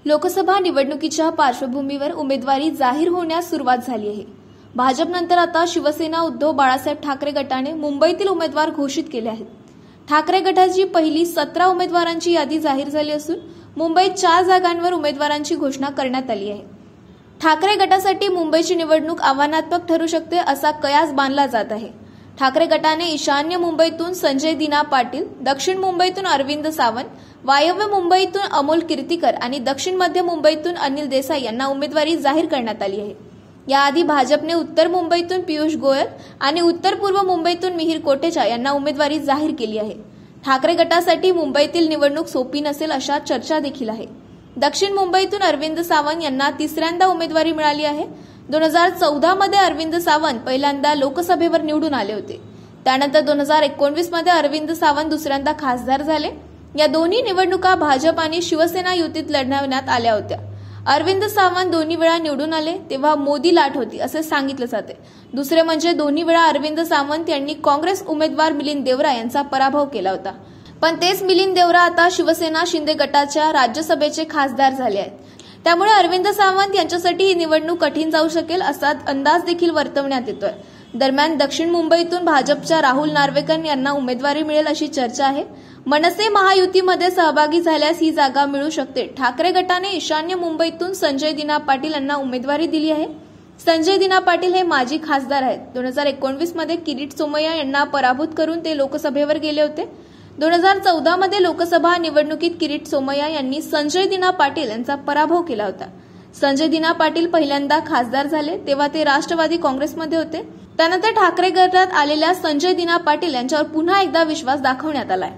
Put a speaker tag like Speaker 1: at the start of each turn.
Speaker 1: लोकसभा निवडणुकीच्या पार्श्वभूमीवर उमेदवारी जाहीर होण्यास सुरुवात झाली आहे। भाजपनंतर आता शिवसेना उद्धव बाळासाहेब ठाकरे गटाने मुंबईतील उमेदवार घोषित केले आहेत। ठाकरे गटाची पहिली 17 उमेदवारांची यादी जाहीर झाली असून मुंबईत 4 जागांवर उमेदवारांची घोषणा करण्यात आली आहे। ठाकरे गटासाठी मुंबईची निवडणूक आव्हानात्मक ठरू शकते असा कयास बांधला जात आहे। ठाकरे गटाने ईशान्य मुंबईतून संजय दिना पाटील, दक्षिण मुंबईतून अरविंद सावंत, वायव्य मुंबईतून अमोल कीर्तीकर आणि दक्षिण मध्य मुंबईतून अनिल देसाई यांना उमेदवारी जाहीर करण्यात आली आहे। याआधी भाजपने उत्तर मुंबईतून पियुष गोयल आणि उत्तर पूर्व मुंबईतून मिहिर कोटेचा यांना उमेदवारी जाहीर केली आहे। ठाकरे गटासाठी मुंबईतील निवडणूक सोपी नसेल अशा चर्चा देखील आहे। दक्षिण मुंबईतून अरविंद सावंत यांना तिसऱ्यांदा उमेदवारी मिळाली आहे। 2014 मध्ये अरविंद सावंत पहिल्यांदा लोकसभेवर निवडून आले होते। त्यानंतर 2019 मध्ये अरविंद सावंत दुसऱ्यांदा खासदार झाले। या दोन्ही निवडणुका भाजप आणि शिवसेना युतीत लढवण्यात आल्या होत्या। अरविंद सावंत दोन्ही वेळा निवडून आले तेव्हा मोदी लाट होती असे सांगितले जाते। दुसरे म्हणजे दोन्ही वेळा अरविंद सावंत यांनी काँग्रेस उमेदवार मिलिंद देवरा यांचा पराभव केला होता। पण तेच मिलिंद देवरा आता शिवसेना शिंदे गटाच्या राज्यसभेचे खासदार झाले आहेत। त्यामुळे अरविंद सावंत यांच्यासाठी ही निवडणूक कठीण जाऊ शकेल असा अंदाज देखील वर्तवण्यात येतोय। दरम्यान दक्षिण मुंबईतून भाजपच्या राहुल नार्वेकर यांना उमेदवारी मिळेल अशी चर्चा आहे। मनसे महायुतीमध्ये सहभागी झाल्यास ही जागा मिळू शकते। ठाकरे गटाने ईशान्य मुंबईतून संजय दिना पाटील यांना उमेदवारी दिली आहे। संजय दिना पाटील हे माजी खासदार आहेत। 2019 मध्ये किरीट सोमय्या यांना पराभूत करून ते लोकसभेवर गेले होते। 2014 मध्ये लोकसभा निवडणुकीत किरीट सोमय्या यांनी संजय दिना पाटील यांचा पराभव केला होता। संजय दिना पाटील पहिल्यांदा खासदार झाले तेव्हा ते राष्ट्रवादी काँग्रेसमध्ये होते। त्यानंतर ठाकरे गटात आलेल्या संजय दिना पाटील यांच्यावर पुन्हा एकदा विश्वास दाखवण्यात आलाय।